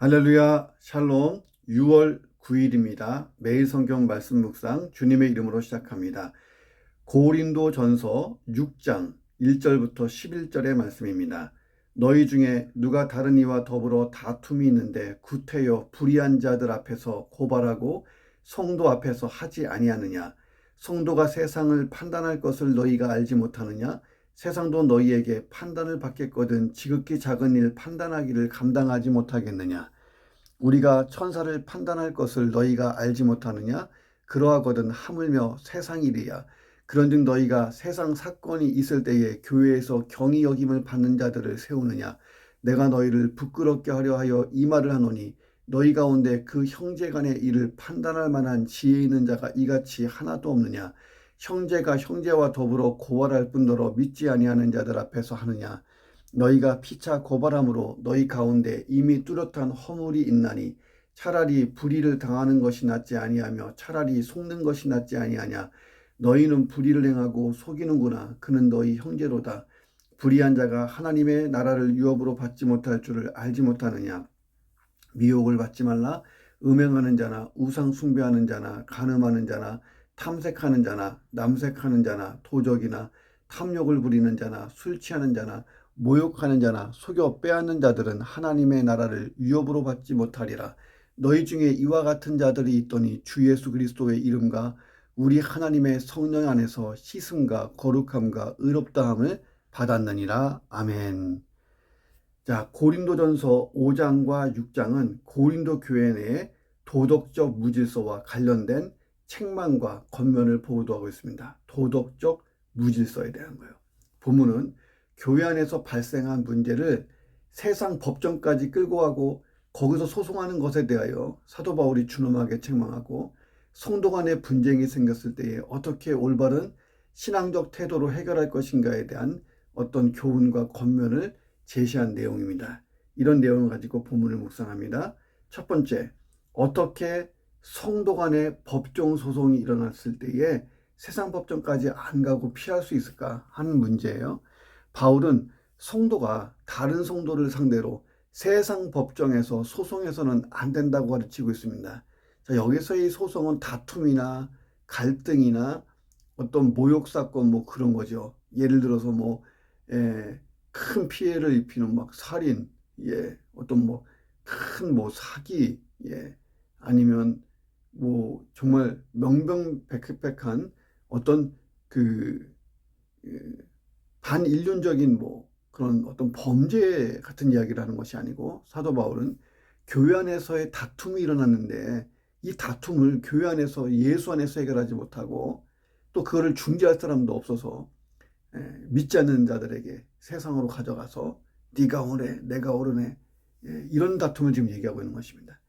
할렐루야, 샬롬. 6월 9일입니다. 매일 성경 말씀 묵상 주님의 이름으로 시작합니다. 고린도전서 6장 1절부터 11절의 말씀입니다. 너희 중에 누가 다른 이와 더불어 다툼이 있는데 구태여 불의한 자들 앞에서 고발하고 성도 앞에서 하지 아니하느냐? 성도가 세상을 판단할 것을 너희가 알지 못하느냐? 세상도 너희에게 판단을 받겠거든 지극히 작은 일 판단하기를 감당하지 못하겠느냐? 우리가 천사를 판단할 것을 너희가 알지 못하느냐? 그러하거든 하물며 세상 일이야. 그런즉 너희가 세상 사건이 있을 때에 교회에서 경히 여김을 받는 자들을 세우느냐? 내가 너희를 부끄럽게 하려 하여 이 말을 하노니 너희 가운데 그 형제 간의 일을 판단할 만한 지혜 있는 자가 이같이 하나도 없느냐? 형제가 형제와 더불어 고발할 뿐더러 믿지 아니하는 자들 앞에서 하느냐? 너희가 피차 고발함으로 너희 가운데 이미 뚜렷한 허물이 있나니 차라리 불의를 당하는 것이 낫지 아니하며 차라리 속는 것이 낫지 아니하냐. 너희는 불의를 행하고 속이는구나. 그는 너희 형제로다. 불의한 자가 하나님의 나라를 유업으로 받지 못할 줄을 알지 못하느냐. 미혹을 받지 말라. 음행하는 자나 우상 숭배하는 자나 간음하는 자나 탐색하는 자나 남색하는 자나 도적이나 탐욕을 부리는 자나 술 취하는 자나 모욕하는 자나 속여 빼앗는 자들은 하나님의 나라를 유업으로 받지 못하리라. 너희 중에 이와 같은 자들이 있더니 주 예수 그리스도의 이름과 우리 하나님의 성령 안에서 씻음과 거룩함과 의롭다함을 받았느니라. 아멘. 자, 고린도전서 5장과 6장은 고린도 교회 내의 도덕적 무질서와 관련된 책망과 권면을 보도하고 있습니다. 도덕적 무질서에 대한 거예요. 본문은 교회 안에서 발생한 문제를 세상 법정까지 끌고 가고 거기서 소송하는 것에 대하여 사도 바울이 준엄하게 책망하고 성도 간의 분쟁이 생겼을 때에 어떻게 올바른 신앙적 태도로 해결할 것인가에 대한 어떤 교훈과 권면을 제시한 내용입니다. 이런 내용을 가지고 본문을 묵상합니다. 첫 번째, 어떻게 성도 간의 법정 소송이 일어났을 때에 세상 법정까지 안 가고 피할 수 있을까 하는 문제예요. 바울은 성도가 다른 성도를 상대로 세상 법정에서 소송해서는 안 된다고 가르치고 있습니다. 자, 여기서의 소송은 다툼이나 갈등이나 어떤 모욕 사건 뭐 그런 거죠. 예를 들어서 큰 피해를 입히는 막 살인, 어떤 큰 사기, 아니면 정말 명명백백한 어떤 반인륜적인 그런 어떤 범죄 같은 이야기를 하는 것이 아니고 사도 바울은 교회 안에서의 다툼이 일어났는데 이 다툼을 교회 안에서 예수 안에서 해결하지 못하고 또 그거를 중재할 사람도 없어서 믿지 않는 자들에게 세상으로 가져가서 네가 옳으네 내가 옳으네 이런 다툼을 지금 얘기하고 있는 것입니다.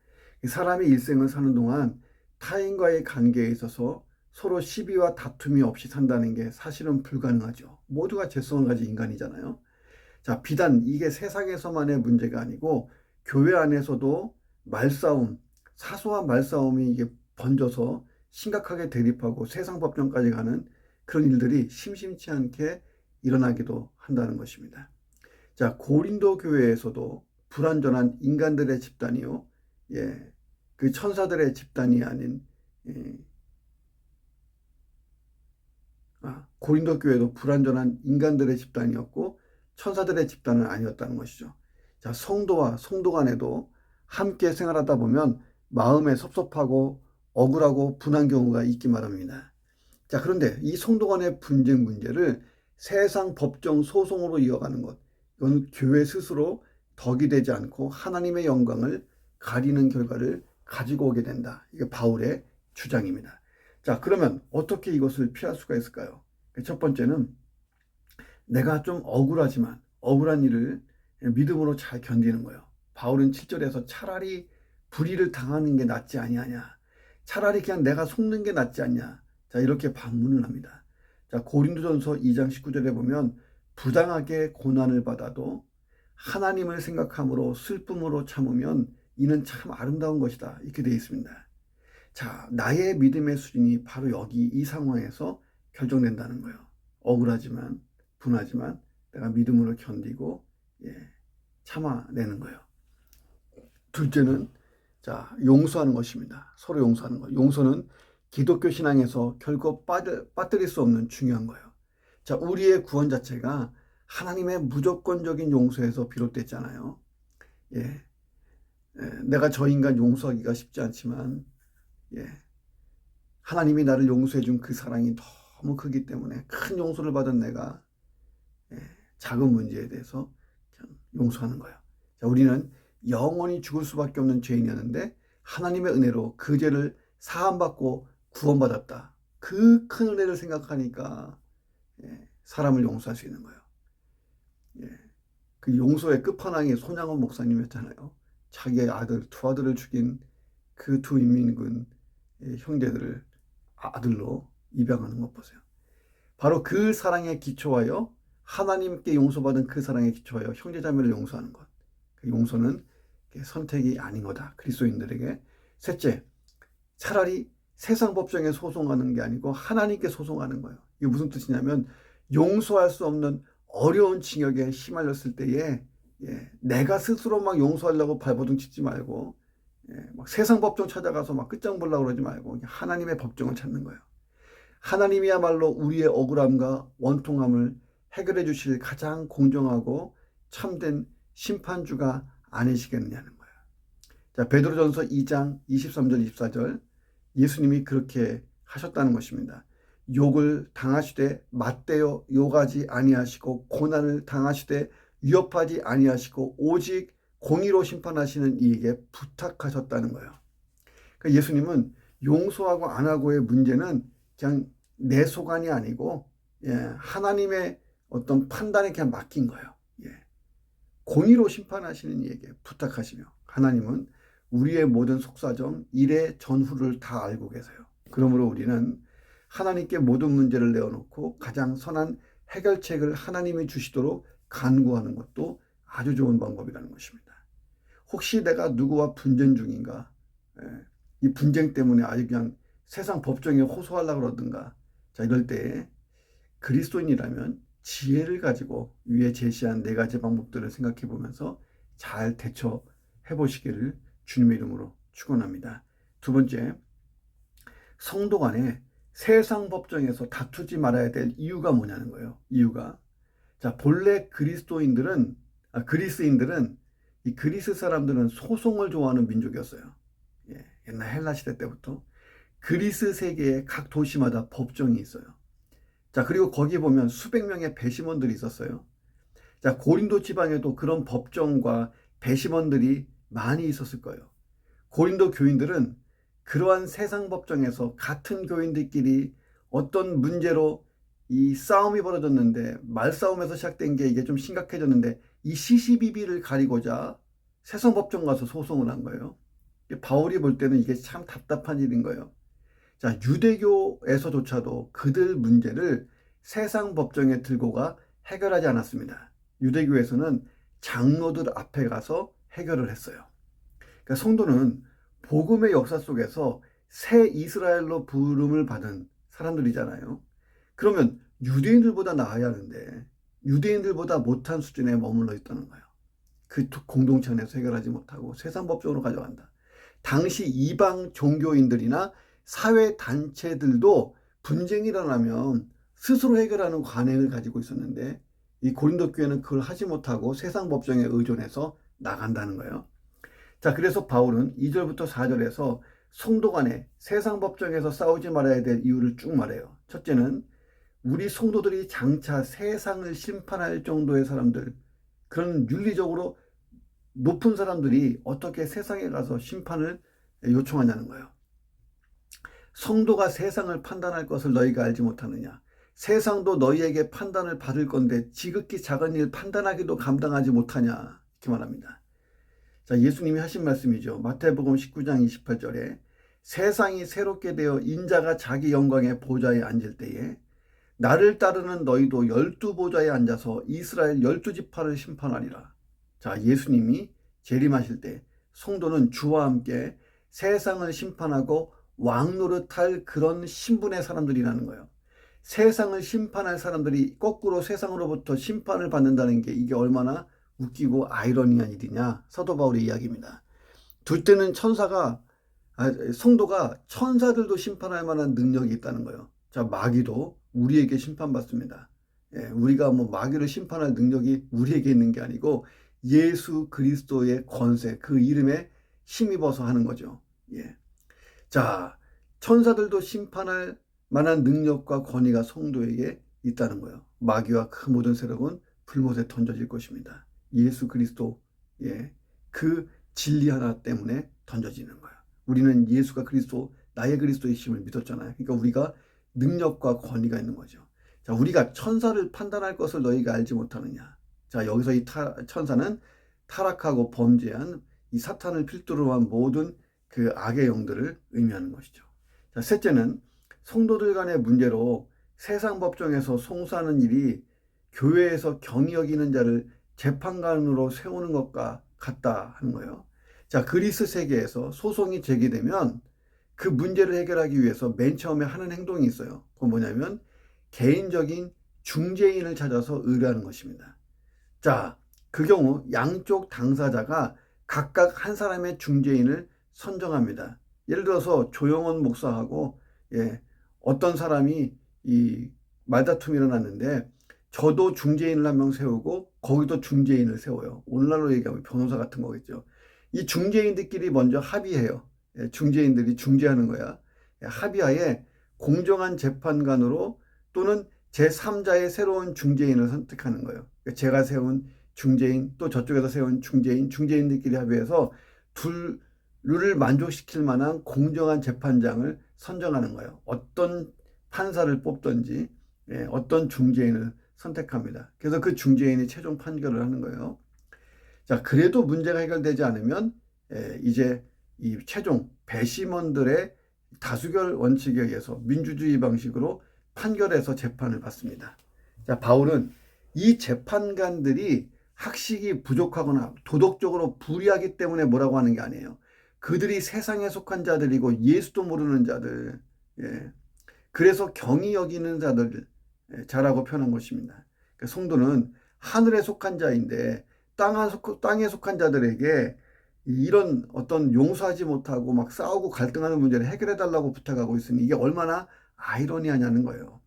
사람이 일생을 사는 동안 타인과의 관계에 있어서 서로 시비와 다툼이 없이 산다는 게 사실은 불가능하죠. 모두가 죄성을 가진 인간이잖아요. 자, 비단 이게 세상에서만의 문제가 아니고 교회 안에서도 말싸움, 사소한 말싸움이 이게 번져서 심각하게 대립하고 세상 법정까지 가는 그런 일들이 심심치 않게 일어나기도 한다는 것입니다. 자, 고린도 교회에서도 불완전한 인간들의 집단이요, 그 천사들의 집단이 아닌 고린도 교회도 불완전한 인간들의 집단이었고 천사들의 집단은 아니었다는 것이죠. 자, 성도와 성도 간에도 함께 생활하다 보면 마음에 섭섭하고 억울하고 분한 경우가 있기 마련입니다. 자, 그런데 이 성도 간의 분쟁 문제를 세상 법정 소송으로 이어가는 것, 이건 교회 스스로 덕이 되지 않고 하나님의 영광을 가리는 결과를 가지고 오게 된다. 이게 바울의 주장입니다. 자, 그러면 어떻게 이것을 피할 수가 있을까요? 첫 번째는 내가 좀 억울하지만 억울한 일을 믿음으로 잘 견디는 거예요. 바울은 7절에서 차라리 불의를 당하는 게 낫지 아니하냐. 차라리 그냥 내가 속는 게 낫지 않냐. 자, 이렇게 반문을 합니다. 자, 고린도전서 2장 19절에 보면 부당하게 고난을 받아도 하나님을 생각함으로 슬픔으로 참으면 이는 참 아름다운 것이다. 이렇게 되어 있습니다. 자, 나의 믿음의 수준이 바로 여기 이 상황에서 결정된다는 거예요. 억울하지만 분하지만 내가 믿음으로 견디고 참아내는 거예요. 둘째는 자, 용서하는 것입니다. 서로 용서하는 것. 용서는 기독교 신앙에서 결코 빠뜨릴 수 없는 중요한 거예요. 자, 우리의 구원 자체가 하나님의 무조건적인 용서에서 비롯됐잖아요. 예. 내가 저 인간 용서하기가 쉽지 않지만, 예. 하나님이 나를 용서해 준 그 사랑이 너무 크기 때문에 큰 용서를 받은 내가, 예. 작은 문제에 대해서 그냥 용서하는 거예요. 자, 우리는 영원히 죽을 수밖에 없는 죄인이었는데 하나님의 은혜로 그 죄를 사함받고 구원받았다. 그 큰 은혜를 생각하니까, 예. 사람을 용서할 수 있는 거예요. 예. 그 용서의 끝판왕이 손양원 목사님이었잖아요. 자기의 두 아들을 죽인 그 두 인민군 형제들을 아들로 입양하는 것 보세요. 바로 그 사랑에 기초하여 하나님께 용서받은 그 사랑에 기초하여 형제자매를 용서하는 것. 그 용서는 선택이 아닌 거다. 그리스도인들에게. 셋째, 차라리 세상 법정에 소송하는 게 아니고 하나님께 소송하는 거예요. 이게 무슨 뜻이냐면 용서할 수 없는 어려운 징역에 휘말렸을 때에, 예, 내가 스스로 막 용서하려고 발버둥 치지 말고, 예, 막 세상 법정 찾아가서 막 끝장 보려고 그러지 말고 하나님의 법정을 찾는 거예요. 하나님이야말로 우리의 억울함과 원통함을 해결해 주실 가장 공정하고 참된 심판주가 아니시겠느냐는 거예요. 자, 베드로전서 2장 23절 24절 예수님이 그렇게 하셨다는 것입니다. 욕을 당하시되 맞대어 욕하지 아니하시고 고난을 당하시되 위협하지 아니하시고 오직 공의로 심판하시는 이에게 부탁하셨다는 거예요. 그러니까 예수님은 용서하고 안 하고의 문제는 그냥 내 소관이 아니고, 예, 하나님의 어떤 판단에 그냥 맡긴 거예요. 예. 공의로 심판하시는 이에게 부탁하시며 하나님은 우리의 모든 속사정, 일의 전후를 다 알고 계세요. 그러므로 우리는 하나님께 모든 문제를 내어놓고 가장 선한 해결책을 하나님이 주시도록 간구하는 것도 아주 좋은 방법이라는 것입니다. 혹시 내가 누구와 분쟁 중인가? 이 분쟁 때문에 아주 그냥 세상 법정에 호소하려고 그러든가. 자, 이럴 때 그리스도인이라면 지혜를 가지고 위에 제시한 4가지 방법들을 생각해 보면서 잘 대처해 보시기를 주님의 이름으로 축원합니다. 두 번째, 성도 간에 세상 법정에서 다투지 말아야 될 이유가 뭐냐는 거예요. 이유가. 자, 본래 그리스인들은 이 그리스 사람들은 소송을 좋아하는 민족이었어요. 예, 옛날 헬라 시대 때부터 그리스 세계의 각 도시마다 법정이 있어요. 자, 그리고 거기 보면 수백 명의 배심원들이 있었어요. 자, 고린도 지방에도 그런 법정과 배심원들이 많이 있었을 거예요. 고린도 교인들은 그러한 세상 법정에서 같은 교인들끼리 어떤 문제로 이 싸움이 벌어졌는데, 말싸움에서 시작된 게 이게 좀 심각해졌는데 이 시시비비를 가리고자 세상 법정 가서 소송을 한 거예요. 바울이 볼 때는 이게 참 답답한 일인 거예요. 자, 유대교에서조차도 그들 문제를 세상 법정에 들고 가 해결하지 않았습니다. 유대교에서는 장로들 앞에 가서 해결을 했어요. 그러니까 성도는 복음의 역사 속에서 새 이스라엘로 부름을 받은 사람들이잖아요. 그러면 유대인들보다 나아야 하는데 유대인들보다 못한 수준에 머물러 있다는 거예요. 그 공동체 안에서 해결하지 못하고 세상 법정으로 가져간다. 당시 이방 종교인들이나 사회단체들도 분쟁이 일어나면 스스로 해결하는 관행을 가지고 있었는데 이 고린도 교회는 그걸 하지 못하고 세상 법정에 의존해서 나간다는 거예요. 자, 그래서 바울은 2절부터 4절에서 성도 간에 세상 법정에서 싸우지 말아야 될 이유를 쭉 말해요. 첫째는 우리 성도들이 장차 세상을 심판할 정도의 사람들, 그런 윤리적으로 높은 사람들이 어떻게 세상에 가서 심판을 요청하냐는 거예요. 성도가 세상을 판단할 것을 너희가 알지 못하느냐? 세상도 너희에게 판단을 받을 건데 지극히 작은 일 판단하기도 감당하지 못하냐? 이렇게 말합니다. 자, 예수님이 하신 말씀이죠. 마태복음 19장 28절에 세상이 새롭게 되어 인자가 자기 영광의 보좌에 앉을 때에 나를 따르는 너희도 12보좌에 앉아서 이스라엘 12지파를 심판하리라. 자, 예수님이 재림하실 때 성도는 주와 함께 세상을 심판하고 왕노릇할 그런 신분의 사람들이라는 거예요. 세상을 심판할 사람들이 거꾸로 세상으로부터 심판을 받는다는 게 이게 얼마나 웃기고 아이러니한 일이냐, 사도 바울의 이야기입니다. 둘째는 성도가 천사들도 심판할 만한 능력이 있다는 거예요. 자, 마귀도 우리에게 심판받습니다. 예, 우리가 뭐 마귀를 심판할 능력이 우리에게 있는 게 아니고 예수 그리스도의 권세, 그 이름에 힘입어서 하는 거죠. 예. 자, 천사들도 심판할 만한 능력과 권위가 성도에게 있다는 거예요. 마귀와 그 모든 세력은 불못에 던져질 것입니다. 예수 그리스도, 예, 그 진리 하나 때문에 던져지는 거예요. 우리는 예수가 그리스도, 나의 그리스도의 힘을 믿었잖아요. 그러니까 우리가 능력과 권위가 있는 거죠. 자, 우리가 천사를 판단할 것을 너희가 알지 못하느냐. 자, 여기서 이 천사는 타락하고 범죄한 이 사탄을 필두로 한 모든 그 악의 영들을 의미하는 것이죠. 자, 셋째는 성도들 간의 문제로 세상 법정에서 송사하는 일이 교회에서 경히 여기는 자를 재판관으로 세우는 것과 같다 하는 거예요. 자, 그리스 세계에서 소송이 제기되면 그 문제를 해결하기 위해서 맨 처음에 하는 행동이 있어요. 그건 뭐냐면 개인적인 중재인을 찾아서 의뢰하는 것입니다. 자, 그 경우 양쪽 당사자가 각각 한 사람의 중재인을 선정합니다. 예를 들어서 조영원 목사하고 어떤 사람이 이 말다툼이 일어났는데 저도 중재인을 한 명 세우고 거기도 중재인을 세워요. 오늘날로 얘기하면 변호사 같은 거겠죠. 이 중재인들끼리 먼저 합의해요. 중재인들이 중재하는 거야. 합의하에 공정한 재판관으로 또는 제3자의 새로운 중재인을 선택하는 거예요. 제가 세운 중재인, 또 저쪽에서 세운 중재인들끼리 합의해서 둘을 만족시킬 만한 공정한 재판장을 선정하는 거예요. 어떤 판사를 뽑든지 어떤 중재인을 선택합니다. 그래서 그 중재인이 최종 판결을 하는 거예요. 자, 그래도 문제가 해결되지 않으면 이제 이 최종 배심원들의 다수결 원칙에 의해서 민주주의 방식으로 판결해서 재판을 받습니다. 자, 바울은 이 재판관들이 학식이 부족하거나 도덕적으로 불의하기 때문에 뭐라고 하는 게 아니에요. 그들이 세상에 속한 자들이고 예수도 모르는 자들, 그래서 경히 여기는 자들, 자라고 표현한 것입니다. 그러니까 성도는 하늘에 속한 자인데 땅에 속한 자들에게 이런 어떤 용서하지 못하고 막 싸우고 갈등하는 문제를 해결해 달라고 부탁하고 있으니 이게 얼마나 아이러니하냐는 거예요.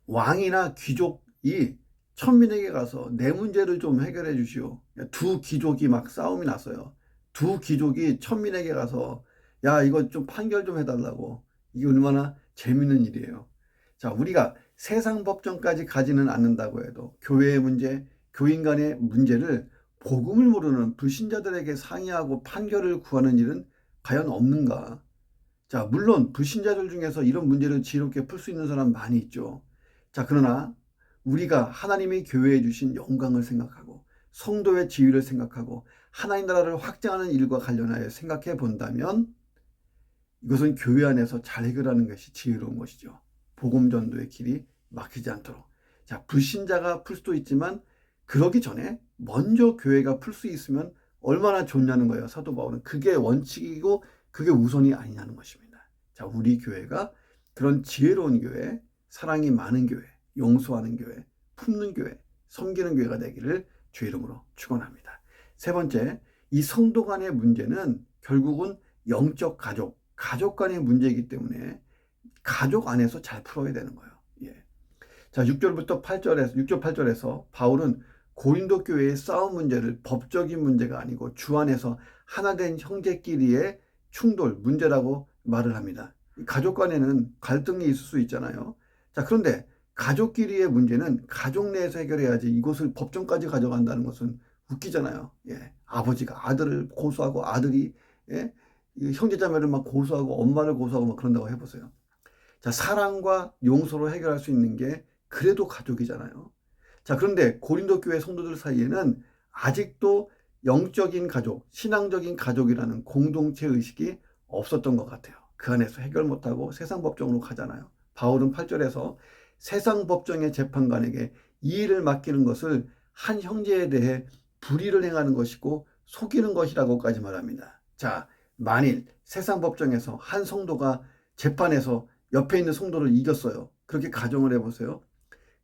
왕이나 귀족이 천민에게 가서 내 문제를 좀 해결해 주시오. 두 귀족이 막 싸움이 났어요. 두 귀족이 천민에게 가서 야, 이거 좀 판결 좀 해달라고. 이게 얼마나 재밌는 일이에요. 자, 우리가 세상 법정까지 가지는 않는다고 해도 교회의 문제, 교인 간의 문제를 복음을 모르는 불신자들에게 상의하고 판결을 구하는 일은 과연 없는가? 자, 물론 불신자들 중에서 이런 문제를 지혜롭게 풀 수 있는 사람 많이 있죠. 자, 그러나 우리가 하나님이 교회에 주신 영광을 생각하고 성도의 지위를 생각하고 하나님 나라를 확장하는 일과 관련하여 생각해 본다면 이것은 교회 안에서 잘 해결하는 것이 지혜로운 것이죠. 복음 전도의 길이 막히지 않도록. 자, 불신자가 풀 수도 있지만 그러기 전에 먼저 교회가 풀 수 있으면 얼마나 좋냐는 거예요. 사도 바울은 그게 원칙이고 그게 우선이 아니냐는 것입니다. 자, 우리 교회가 그런 지혜로운 교회, 사랑이 많은 교회, 용서하는 교회, 품는 교회, 섬기는 교회가 되기를 주의 이름으로 축원합니다. 세 번째, 이 성도 간의 문제는 결국은 영적 가족 간의 문제이기 때문에 가족 안에서 잘 풀어야 되는 거예요. 자, 6절 8절에서 바울은 고린도 교회의 싸움 문제를 법적인 문제가 아니고 주 안에서 하나된 형제끼리의 충돌, 문제라고 말을 합니다. 가족 간에는 갈등이 있을 수 있잖아요. 자, 그런데 가족끼리의 문제는 가족 내에서 해결해야지 이것을 법정까지 가져간다는 것은 웃기잖아요. 아버지가 아들을 고소하고 아들이 형제자매를 막 고소하고 엄마를 고소하고 막 그런다고 해보세요. 자, 사랑과 용서로 해결할 수 있는 게 그래도 가족이잖아요. 자, 그런데 고린도 교회 성도들 사이에는 아직도 영적인 가족, 신앙적인 가족이라는 공동체 의식이 없었던 것 같아요. 그 안에서 해결 못하고 세상 법정으로 가잖아요. 바울은 8절에서 세상 법정의 재판관에게 이 일을 맡기는 것을 한 형제에 대해 불의를 행하는 것이고 속이는 것이라고까지 말합니다. 자, 만일 세상 법정에서 한 성도가 재판에서 옆에 있는 성도를 이겼어요. 그렇게 가정을 해보세요.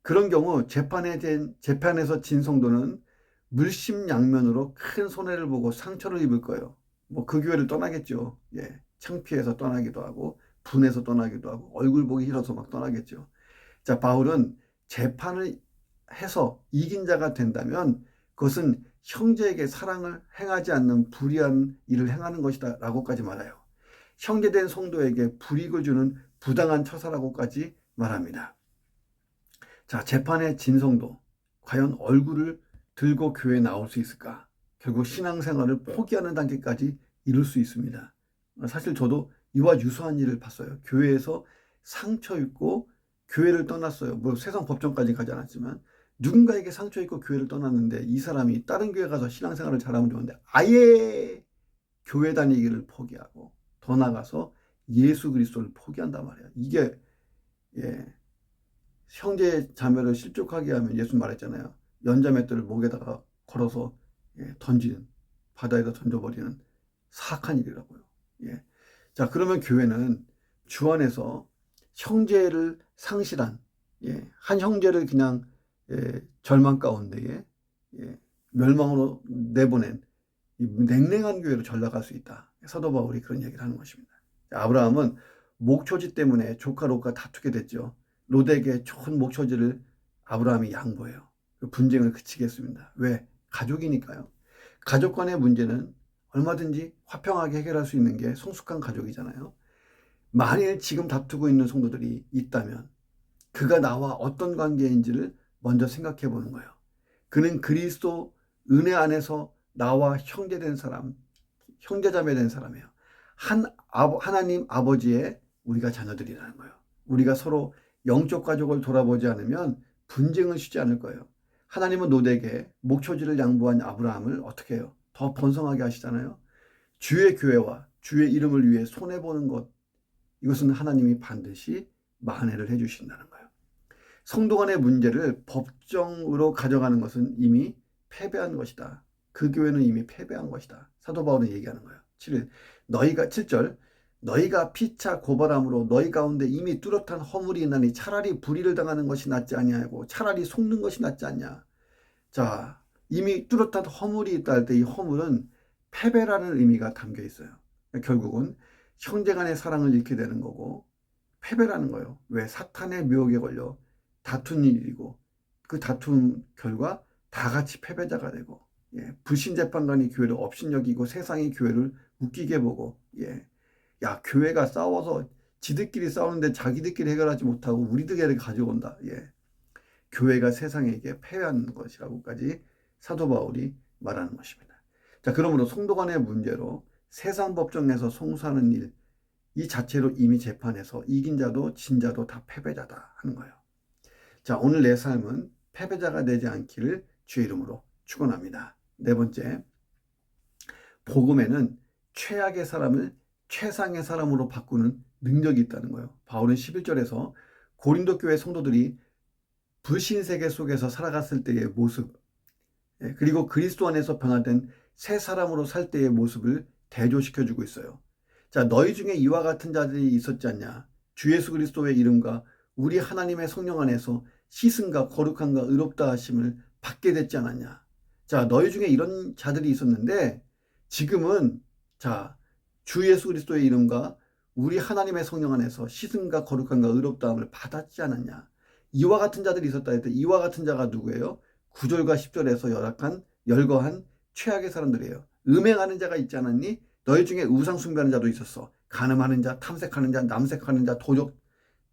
그런 경우 재판에서 진 성도는 물심양면으로 큰 손해를 보고 상처를 입을 거예요. 뭐 그 교회를 떠나겠죠. 예, 창피해서 떠나기도 하고 분해서 떠나기도 하고 얼굴 보기 싫어서 막 떠나겠죠. 자, 바울은 재판을 해서 이긴 자가 된다면 그것은 형제에게 사랑을 행하지 않는 불의한 일을 행하는 것이다 라고까지 말해요. 형제된 성도에게 불이익을 주는 부당한 처사라고까지 말합니다. 자, 재판의 진성도 과연 얼굴을 들고 교회에 나올 수 있을까? 결국 신앙생활을 포기하는 단계까지 이룰 수 있습니다. 사실 저도 이와 유사한 일을 봤어요. 교회에서 상처 입고 교회를 떠났어요. 뭐 세상 법정까지 가지 않았지만 누군가에게 상처 입고 교회를 떠났는데 이 사람이 다른 교회 가서 신앙생활을 잘하면 좋은데 아예 교회 다니기를 포기하고 더 나가서 예수 그리스도를 포기한단 말이에요. 이게 예, 형제 자매를 실족하게 하면 예수 말했잖아요. 연자맷돌을 목에다가 걸어서 던지는, 바다에다 던져버리는 사악한 일이라고요. 예. 자, 그러면 교회는 주 안에서 형제를 상실한 한 형제를 그냥 절망 가운데에 멸망으로 내보낸 이 냉랭한 교회로 전락할 수 있다. 사도 바울이 그런 얘기를 하는 것입니다. 아브라함은 목초지 때문에 조카 롯과 다투게 됐죠. 롯에게 좋은 목초지를 아브라함이 양보해요. 그 분쟁을 그치게 했습니다. 왜? 가족이니까요. 가족 간의 문제는 얼마든지 화평하게 해결할 수 있는 게 성숙한 가족이잖아요. 만일 지금 다투고 있는 성도들이 있다면 그가 나와 어떤 관계인지를 먼저 생각해 보는 거예요. 그는 그리스도 은혜 안에서 나와 형제된 사람, 형제자매 된 사람이에요. 하나님 아버지의 우리가 자녀들이라는 거예요. 우리가 서로 영적 가족을 돌아보지 않으면 분쟁을 쉬지 않을 거예요. 하나님은 롯에게 목초지를 양보한 아브라함을 어떻게 해요? 더 번성하게 하시잖아요. 주의 교회와 주의 이름을 위해 손해보는 것, 이것은 하나님이 반드시 만회를 해주신다는 거예요. 성도 간의 문제를 법정으로 가져가는 것은 이미 패배한 것이다. 그 교회는 이미 패배한 것이다. 사도 바울은 얘기하는 거예요. 7절 너희가 피차 고발함으로 너희 가운데 이미 뚜렷한 허물이 있나니 차라리 불의를 당하는 것이 낫지 아니하고 차라리 속는 것이 낫지 않냐. 자, 이미 뚜렷한 허물이 있다 할 때 이 허물은 패배라는 의미가 담겨 있어요. 결국은 형제 간의 사랑을 잃게 되는 거고 패배라는 거예요. 왜? 사탄의 묘혹에 걸려 다툰 일이고 그 다툼 결과 다 같이 패배자가 되고 불신재판관이 교회를 업신여기고 세상이 교회를 웃기게 보고 야, 교회가 싸워서 지들끼리 싸우는데 자기들끼리 해결하지 못하고 우리들에게 가져온다. 교회가 세상에게 패배하는 것이라고까지 사도 바울이 말하는 것입니다. 자, 그러므로 성도 간의 문제로 세상 법정에서 송수하는 일, 이 자체로 이미 재판에서 이긴 자도 진 자도 다 패배자다 하는 거예요. 자, 오늘 내 삶은 패배자가 되지 않기를 주의 이름으로 축원합니다. 네 번째, 복음에는 최악의 사람을 최상의 사람으로 바꾸는 능력이 있다는 거예요. 바울은 11절에서 고린도 교회 성도들이 불신세계 속에서 살아갔을 때의 모습, 그리고 그리스도 안에서 변화된 새 사람으로 살 때의 모습을 대조시켜주고 있어요. 자, 너희 중에 이와 같은 자들이 있었지 않냐? 주 예수 그리스도의 이름과 우리 하나님의 성령 안에서 씻음과 거룩함과 의롭다 하심을 받게 됐지 않았냐? 자, 너희 중에 이런 자들이 있었는데 지금은 자, 주 예수 그리스도의 이름과 우리 하나님의 성령 안에서 씻음과 거룩함과 의롭다함을 받았지 않았냐? 이와 같은 자들이 있었다 할 때 이와 같은 자가 누구예요? 9절과 10절에서 열거한 최악의 사람들이에요. 음행하는 자가 있지 않았니? 너희 중에 우상 숭배하는 자도 있었어. 간음하는 자, 탐색하는 자, 남색하는 자, 도적,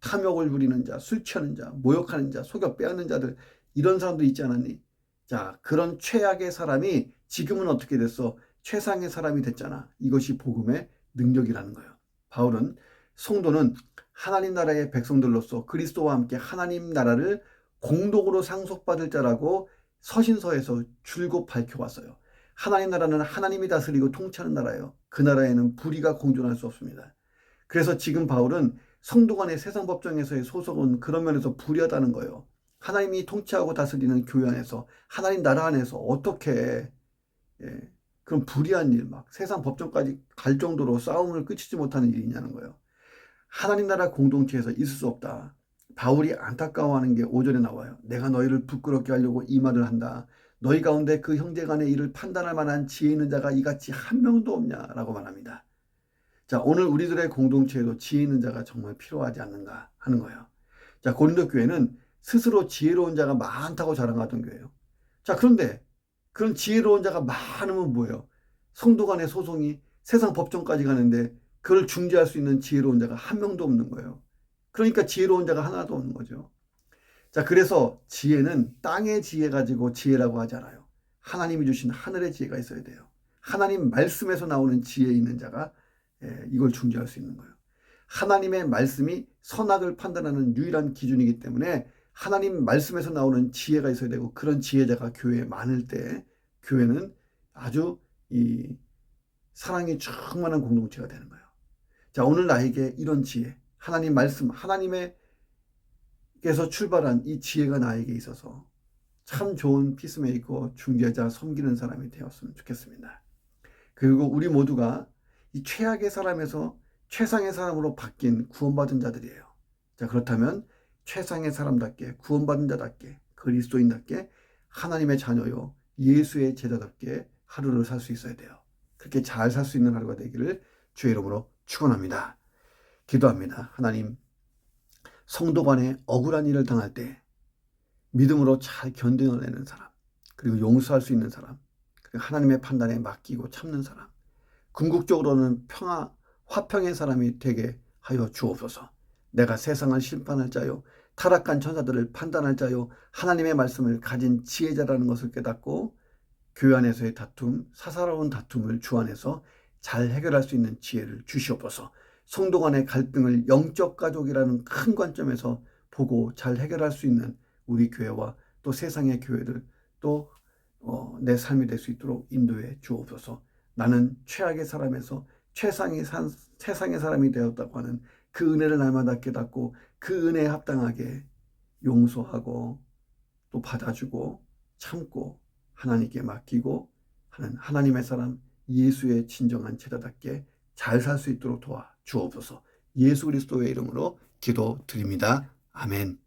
탐욕을 부리는 자, 술 취하는 자, 모욕하는 자, 속여 빼앗는 자들, 이런 사람도 있지 않았니? 자, 그런 최악의 사람이 지금은 어떻게 됐어? 최상의 사람이 됐잖아. 이것이 복음의 능력이라는 거예요. 바울은 성도는 하나님 나라의 백성들로서 그리스도와 함께 하나님 나라를 공동으로 상속받을 자라고 서신서에서 줄곧 밝혀왔어요. 하나님 나라는 하나님이 다스리고 통치하는 나라예요. 그 나라에는 불의가 공존할 수 없습니다. 그래서 지금 바울은 성도 간의 세상 법정에서의 소속은 그런 면에서 불의하다는 거예요. 하나님이 통치하고 다스리는 교회 안에서 하나님 나라 안에서 어떻게 그런 불의한 일, 막 세상 법정까지 갈 정도로 싸움을 끝이지 못하는 일이 있냐는 거예요. 하나님 나라 공동체에서 있을 수 없다. 바울이 안타까워하는 게 5절에 나와요. 내가 너희를 부끄럽게 하려고 이 말을 한다. 너희 가운데 그 형제 간의 일을 판단할 만한 지혜 있는 자가 이같이 한 명도 없냐라고 말합니다. 자, 오늘 우리들의 공동체에도 지혜 있는 자가 정말 필요하지 않는가 하는 거예요. 자, 고린도 교회는 스스로 지혜로운 자가 많다고 자랑하던 교회예요. 자, 그런데 그런 지혜로운 자가 많으면 뭐예요? 성도 간의 소송이 세상 법정까지 가는데 그걸 중재할 수 있는 지혜로운 자가 한 명도 없는 거예요. 그러니까 지혜로운 자가 하나도 없는 거죠. 자, 그래서 지혜는 땅의 지혜 가지고 지혜라고 하잖아요. 하나님이 주신 하늘의 지혜가 있어야 돼요. 하나님 말씀에서 나오는 지혜 있는 자가 이걸 중재할 수 있는 거예요. 하나님의 말씀이 선악을 판단하는 유일한 기준이기 때문에 하나님 말씀에서 나오는 지혜가 있어야 되고, 그런 지혜자가 교회에 많을 때 교회는 아주 이 사랑이 충만한 공동체가 되는 거예요. 자, 오늘 나에게 이런 지혜, 하나님 말씀, 하나님께서 출발한 이 지혜가 나에게 있어서 참 좋은 피스메이커, 중재자, 섬기는 사람이 되었으면 좋겠습니다. 그리고 우리 모두가 이 최악의 사람에서 최상의 사람으로 바뀐 구원받은 자들이에요. 자, 그렇다면 최상의 사람답게, 구원받은 자답게, 그리스도인답게, 하나님의 자녀요, 예수의 제자답게 하루를 살 수 있어야 돼요. 그렇게 잘 살 수 있는 하루가 되기를 주의 이름으로 축원합니다. 기도합니다. 하나님, 성도 간에 억울한 일을 당할 때 믿음으로 잘 견뎌내는 사람, 그리고 용서할 수 있는 사람, 그리고 하나님의 판단에 맡기고 참는 사람, 궁극적으로는 화평의 사람이 되게 하여 주옵소서. 내가 세상을 심판할 자요, 타락한 천사들을 판단할 자요, 하나님의 말씀을 가진 지혜자라는 것을 깨닫고 교회 안에서의 다툼, 사사로운 다툼을 주 안에서 잘 해결할 수 있는 지혜를 주시옵소서. 성도 간의 갈등을 영적 가족이라는 큰 관점에서 보고 잘 해결할 수 있는 우리 교회와 또 세상의 교회들, 또 내 삶이 될 수 있도록 인도해 주옵소서. 나는 최악의 사람에서 최상의 사람이 되었다고 하는 그 은혜를 날마다 깨닫고 그 은혜에 합당하게 용서하고 또 받아주고 참고 하나님께 맡기고 하는 하나님의 사람, 예수의 진정한 제자답게 잘 살 수 있도록 도와 주옵소서. 예수 그리스도의 이름으로 기도드립니다. 아멘.